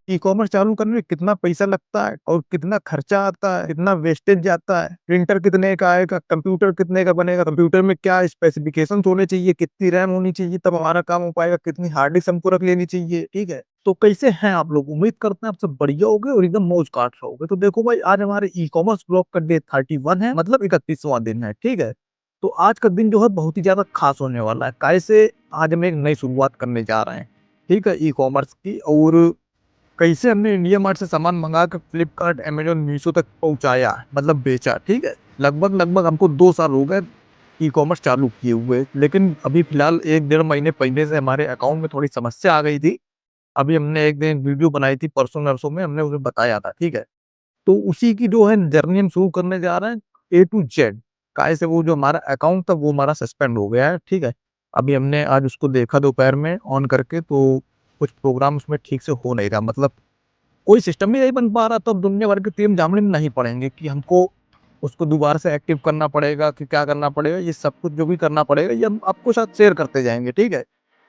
E commerce चालू करने में कितना पैसा लगता है और कितना खर्चा आता है, कितना वेस्टेज जाता है, प्रिंटर कितने का आएगा, कंप्यूटर कितने का बनेगा, कंप्यूटर में क्या स्पेसिफिकेशन होने चाहिए, कितनी रैम होनी चाहिए तब हमारा काम हो पाएगा, कितनी हार्ड डिस्क हमको रख लेनी चाहिए। ठीक है, तो कैसे हैं आप लोग? उम्मीद करते हैं आप सब बढ़िया होगे और एकदम मौज काट रहोगे। तो देखो भाई, आज हमारे ई कॉमर्स ब्लॉग का डे 31 है, मतलब 31वां दिन है। ठीक है, तो आज का दिन जो है बहुत ही ज्यादा खास होने वाला है। कैसे? आज हम एक नई शुरुआत करने जा रहे हैं, ठीक है, ई कॉमर्स की। और कैसे हमने इंडिया मार्ट से सामान मंगा कर फ्लिपकार्ट, अमेजोन, मीशो तक पहुंचाया, मतलब बेचा। ठीक है, लगभग लगभग हमको 2 साल हो गए ई कॉमर्स चालू किए हुए, लेकिन अभी फिलहाल 1 डेढ़ महीने पहले से हमारे अकाउंट में थोड़ी समस्या आ गई थी। अभी हमने एक दिन वीडियो बनाई थी परसों नरसों में, हमने उसे बताया था। ठीक है, तो उसी की जो है जर्नी हम शुरू करने जा रहे हैं, A to Z। काय से वो जो हमारा अकाउंट था वो हमारा सस्पेंड हो गया है। ठीक है, अभी हमने आज उसको देखा दोपहर में ऑन करके, तो कुछ प्रोग्राम उसमें ठीक से हो नहीं रहा, मतलब कोई सिस्टम ही नहीं बन पा रहा। तो अब दुनिया भर के टीम जामने नहीं पड़ेंगे कि हमको उसको दोबारा से एक्टिव करना पड़ेगा कि क्या करना पड़ेगा। ये सब कुछ जो भी करना पड़ेगा ये हम आपको साथ शेयर करते जाएंगे। ठीक है,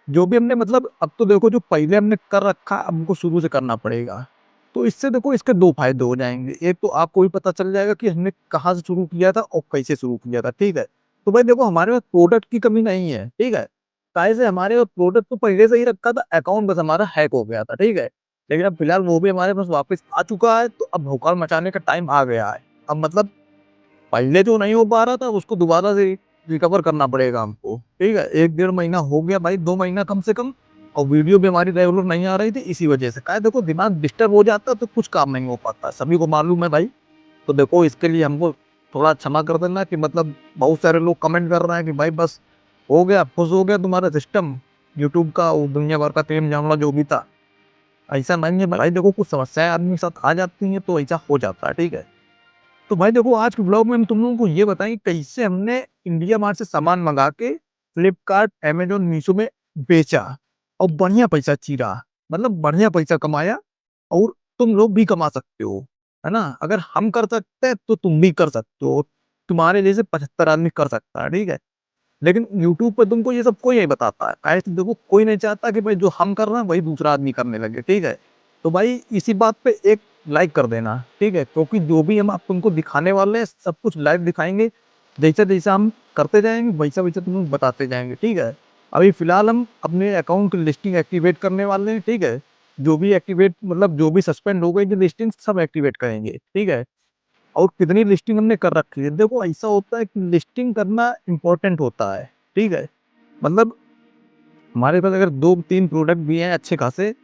जो भी हमने, मतलब अब तो देखो जो पहले हमने कर रखा अब हमको शुरू से करना पड़ेगा। तो इससे देखो इसके दो फायदे हो जाएंगे। एक तो आपको भी पता चल जाएगा कि हमने कहाँ से शुरू किया था और कैसे शुरू किया था। ठीक है, तो भाई देखो हमारे पास प्रोडक्ट की कमी नहीं है। ठीक है, काहे से हमारे पास प्रोडक्ट तो पहले से ही रखा था, अकाउंट बस हमारा हैक हो गया था। ठीक है, लेकिन अब फिलहाल वो भी हमारे पास वापस आ चुका है, तो अब भौकाल मचाने का टाइम आ गया है। अब मतलब पहले जो नहीं हो पा रहा था उसको दोबारा से रिकवर करना पड़ेगा हमको। ठीक है, 1 डेढ़ महीना हो गया भाई, 2 महीना कम से कम। और वीडियो भी हमारी रेगुलर नहीं आ रही थी इसी वजह से। क्या देखो, दिमाग डिस्टर्ब हो जाता है तो कुछ काम नहीं हो पाता, सभी को मालूम है भाई। तो देखो इसके लिए हमको थोड़ा क्षमा कर देना कि मतलब बहुत सारे लोग कमेंट कर रहे हैं कि भाई बस हो गया, खुश हो गया तुम्हारा सिस्टम यूट्यूब का, वो दुनिया भर का तेम जामला जो भी था। ऐसा नहीं है भाई, देखो कुछ समस्याएं आदमी के साथ आ जाती हैं तो ऐसा हो जाता है। ठीक है, तो भाई देखो आज के ब्लॉग में हम तुम लोगों को ये बताएंगे कैसे हमने इंडिया मार्ट से सामान मंगा के फ्लिपकार्ट, अमेजोन, मीशो में बेचा और बढ़िया पैसा चीरा, मतलब बढ़िया पैसा कमाया। और तुम लोग भी कमा सकते हो, है ना? अगर हम कर सकते हैं तो तुम भी कर सकते हो, तुम्हारे जैसे 75 आदमी कर सकता है। ठीक है, लेकिन यूट्यूब पर तुमको ये सब कोई नहीं बताता है। काहे से? देखो कोई नहीं चाहता कि भाई जो हम कर रहे हैं वही दूसरा आदमी करने लगे। ठीक है, तो भाई इसी बात पे एक लाइक कर देना। ठीक है, क्योंकि जो भी हम आप तुमको दिखाने वाले हैं सब कुछ लाइव दिखाएंगे। जैसे जैसे हम करते जाएंगे वैसा वैसा तुम बताते जाएंगे। ठीक है, अभी फिलहाल हम अपने अकाउंट की लिस्टिंग एक्टिवेट करने वाले हैं। ठीक है, जो भी एक्टिवेट, मतलब जो भी सस्पेंड हो गई जो लिस्टिंग सब एक्टिवेट करेंगे। ठीक है, और कितनी लिस्टिंग हमने कर रखी है। देखो ऐसा होता है कि लिस्टिंग करना इंपॉर्टेंट होता है। ठीक है, मतलब हमारे पास अगर 2-3 प्रोडक्ट भी हैं अच्छे खासे,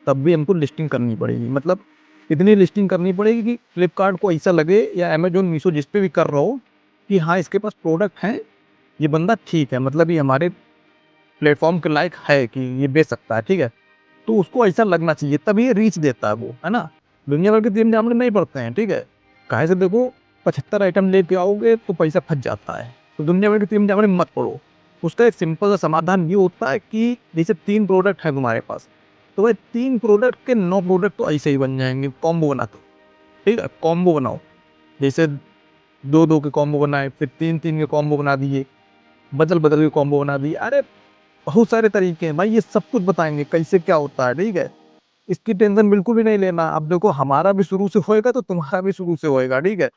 तब भी हमको लिस्टिंग करनी पड़ेगी। मतलब इतनी लिस्टिंग करनी पड़ेगी कि फ्लिपकार्ट को ऐसा लगे या अमेजोन, मीशो जिस पे भी कर रहा हो कि हाँ इसके पास प्रोडक्ट हैं, ये बंदा ठीक है, मतलब ये हमारे प्लेटफॉर्म के लायक है कि ये बेच सकता है। ठीक है, तो उसको ऐसा लगना चाहिए, तभी ये रीच देता है वो, है ना? दुनिया भर के तीन जामले नहीं पड़ते हैं। ठीक है, काहे से? देखो 75 आइटम लेके आओगे तो पैसा फंस जाता है, तो दुनिया भर के तीन जामले मत पड़ो। उसका एक सिंपल सा समाधान ये होता है कि जैसे 3 प्रोडक्ट है तुम्हारे पास, तो भाई 3 प्रोडक्ट के 9 प्रोडक्ट तो ऐसे ही बन जाएंगे, कॉम्बो बना दो। ठीक है, कॉम्बो बनाओ, जैसे 2-2 के कॉम्बो बनाए, फिर 3-3 के कॉम्बो बना दिए, बदल बदल के कॉम्बो बना दिए। अरे बहुत सारे तरीके हैं भाई, ये सब कुछ बताएंगे कैसे क्या होता है। ठीक है, इसकी टेंशन बिल्कुल भी नहीं लेना। अब देखो हमारा भी शुरू से होएगा तो तुम्हारा भी शुरू से होएगा। ठीक है,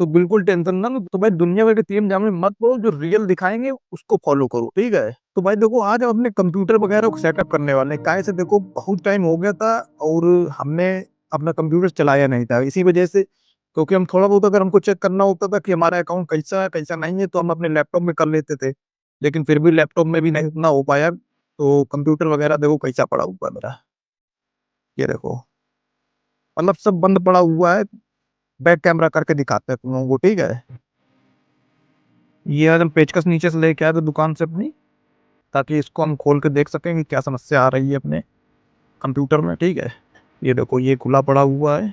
तो बिल्कुल टेंशन ना लो। तो भाई दुनिया भर के टीम जामे मत पड़ो, जो रियल दिखाएंगे उसको फॉलो करो। ठीक है, तो भाई देखो आज हम अपने कंप्यूटर वगैरह को सेटअप करने वाले हैं। काहे से? देखो बहुत टाइम हो गया था और हमने अपना कंप्यूटर चलाया नहीं था, इसी वजह से। क्योंकि हम थोड़ा बहुत अगर हमको चेक करना होता था कि हमारा अकाउंट कैसा है कैसा नहीं है, तो हम अपने लैपटॉप में कर लेते थे। लेकिन फिर भी लैपटॉप में भी नहीं उतना हो पाया, तो कंप्यूटर वगैरह देखो कैसा पड़ा हुआ है मेरा, ये देखो, मतलब सब बंद पड़ा हुआ है। बैक कैमरा करके दिखाते हैं तुम लोगों को। ठीक है, ये आज हम पेचकस नीचे से लेके आए थे दुकान से अपनी, ताकि इसको हम खोल के देख सकें कि क्या समस्या आ रही है अपने कंप्यूटर में। ठीक है, ये देखो ये खुला पड़ा हुआ है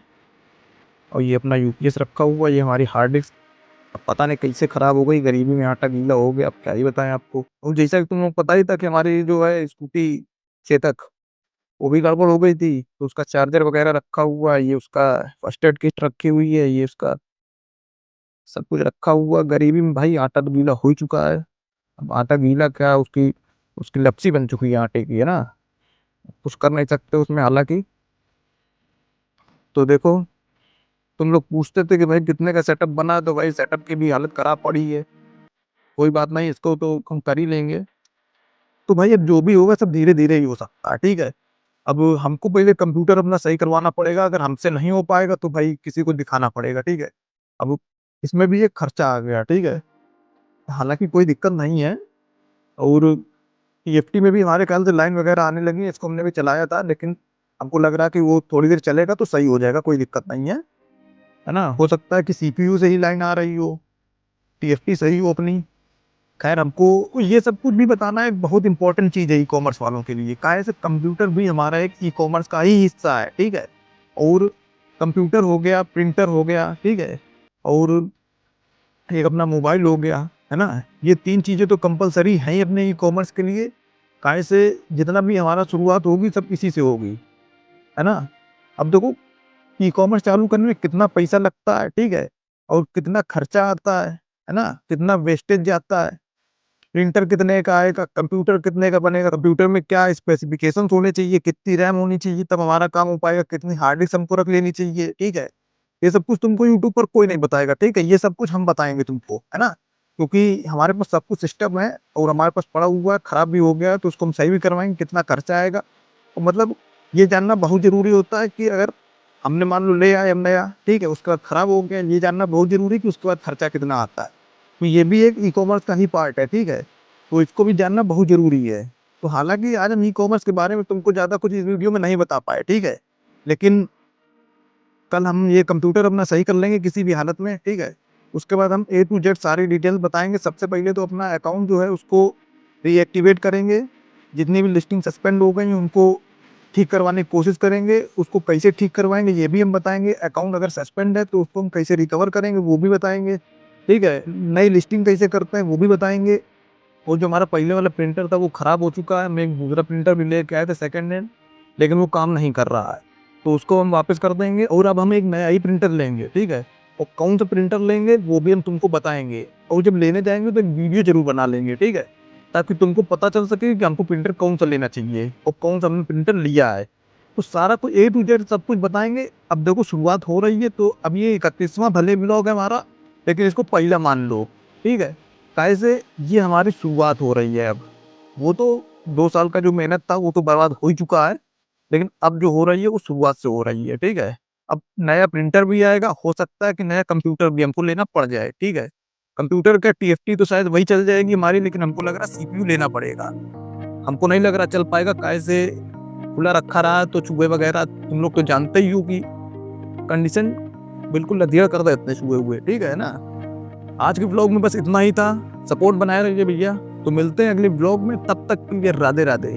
और ये अपना यूपीएस रखा हुआ है, ये हमारी हार्ड डिस्क। अब पता नहीं कैसे खराब हो गई, गरीबी में आटा गीला हो गया, अब क्या ही बताएं आपको। और जैसा कि तुम लोग पता ही था कि हमारी जो है स्कूटी चेतक, वो भी गड़बड़ हो गई थी, तो उसका चार्जर वगैरह रखा हुआ है, ये उसका फर्स्ट एड किट रखी हुई है, ये उसका सब कुछ रखा हुआ। गरीबी में भाई आटा तो गीला हो ही चुका है। अब आटा गीला क्या, उसकी उसकी लपसी बन चुकी है आटे की, है ना? कुछ कर नहीं सकते उसमें। हालांकि तो देखो, तुम लोग पूछते थे कि भाई कितने का सेटअप बना, तो भाई सेटअप की भी हालत खराब पड़ी है। कोई बात नहीं, इसको तो हम कर ही लेंगे। तो भाई अब जो भी होगा सब धीरे-धीरे ही हो सकता है, ठीक है? अब हमको पहले कंप्यूटर अपना सही करवाना पड़ेगा, अगर हमसे नहीं हो पाएगा तो भाई किसी को दिखाना पड़ेगा, ठीक है? अब इसमें भी एक खर्चा आ गया, ठीक है? हालाँकि कोई दिक्कत नहीं है, और टीएफटी में भी हमारे ख्याल से लाइन वगैरह आने लगी है, इसको हमने भी चलाया था, लेकिन हमको लग रहा है कि वो थोड़ी देर चलेगा तो सही हो जाएगा, कोई दिक्कत नहीं है ना? हो सकता है कि सीपीयू से ही लाइन आ रही हो, टीएफटी सही हो अपनी। खैर, हमको ये सब कुछ भी बताना एक बहुत इंपॉर्टेंट चीज़ है ई-कॉमर्स वालों के लिए। काहे से कंप्यूटर भी हमारा एक ई-कॉमर्स का ही हिस्सा है, ठीक है? और कंप्यूटर हो गया, प्रिंटर हो गया, ठीक है? और एक अपना मोबाइल हो गया, है ना? ये 3 चीज़ें तो कंपल्सरी हैं ही अपने ई-कॉमर्स के लिए। काहे से जितना भी हमारा शुरुआत होगी सब इसी से होगी, है ना? अब देखो, ई-कॉमर्स चालू करने में कितना पैसा लगता है, ठीक है? और कितना खर्चा आता है ना? कितना वेस्टेज जाता है। प्रिंटर कितने का आएगा, कंप्यूटर कितने का बनेगा, कंप्यूटर में क्या स्पेसिफिकेशंस होने चाहिए, कितनी रैम होनी चाहिए तब हमारा काम हो पाएगा, कितनी हार्ड डिस्क हमको रख लेनी चाहिए, ठीक है? ये सब कुछ तुमको यूट्यूब पर कोई नहीं बताएगा, ठीक है? ये सब कुछ हम बताएँगे तुमको, है ना? क्योंकि हमारे पास सब कुछ सिस्टम है और हमारे पास पड़ा हुआ है, खराब भी हो गया है तो उसको हम सही भी करवाएँगे, कितना खर्चा आएगा। तो मतलब ये जानना बहुत ज़रूरी होता है कि अगर हमने मान लो ले आए हम नया, ठीक है? उसके बाद खराब हो गया, ये जानना बहुत ज़रूरी है कि उसके बाद खर्चा कितना आता है। तो ये भी एक ई-कॉमर्स का ही पार्ट है, ठीक है? तो इसको भी जानना बहुत ज़रूरी है। तो हालाँकि आज हम ई-कॉमर्स के बारे में तुमको ज़्यादा कुछ इस वीडियो में नहीं बता पाए, ठीक है? लेकिन कल हम ये कंप्यूटर अपना सही कर लेंगे किसी भी हालत में, ठीक है? उसके बाद हम ए टू जेड सारी डिटेल बताएँगे। सबसे पहले तो अपना अकाउंट जो है उसको रीएक्टिवेट करेंगे। जितनी भी लिस्टिंग सस्पेंड हो गई हैं उनको ठीक करवाने की कोशिश करेंगे। उसको कैसे ठीक करवाएँगे ये भी हम बताएँगे। अकाउंट अगर सस्पेंड है तो उसको हम कैसे रिकवर करेंगे वो भी बताएँगे, ठीक है? नई लिस्टिंग कैसे करते हैं वो भी बताएँगे। वो जो हमारा पहले वाला प्रिंटर था वो खराब हो चुका है। हम एक दूसरा प्रिंटर भी लेके आए थे सेकंड हैंड, लेकिन वो काम नहीं कर रहा है। तो उसको हम वापस कर देंगे और अब हम एक नया ही प्रिंटर लेंगे, ठीक है? और कौन सा प्रिंटर लेंगे वो भी हम तुमको बताएँगे, और जब लेने जाएँगे तो एक वीडियो ज़रूर बना लेंगे, ठीक है? ताकि तुमको पता चल सके कि हमको प्रिंटर कौन-सा लेना चाहिए और कौन-सा हमने प्रिंटर लिया है। तो सारा कुछ ए टू ज़ेड सब कुछ बताएँगे। अब देखो, शुरुआत हो रही है तो अब ये 31वां भले व्लॉग है हमारा, लेकिन इसको पहला मान लो, ठीक है? काहे से ये हमारी शुरुआत हो रही है अब। वो तो 2 साल का जो मेहनत था वो तो बर्बाद हो ही चुका है, लेकिन अब जो हो रही है वो शुरुआत से हो रही है, ठीक है? अब नया प्रिंटर भी आएगा, हो सकता है कि नया कंप्यूटर भी हमको लेना पड़ जाए, ठीक है? कंप्यूटर का टीएफटी तो शायद वही चल जाएगी हमारी, लेकिन हमको लग रहा है सीपीयू लेना पड़ेगा। हमको नहीं लग रहा चल पाएगा, काहे से खुला रखा रहा तो चूहे वगैरह तुम लोग तो जानते ही हो कि कंडीशन बिल्कुल अधेड़ कर देते हैं चूहे हुए, ठीक है ना? आज के व्लॉग में बस इतना ही था। सपोर्ट बनाए रहिए भैया। तो मिलते हैं अगले व्लॉग में, तब तक के लिए राधे राधे।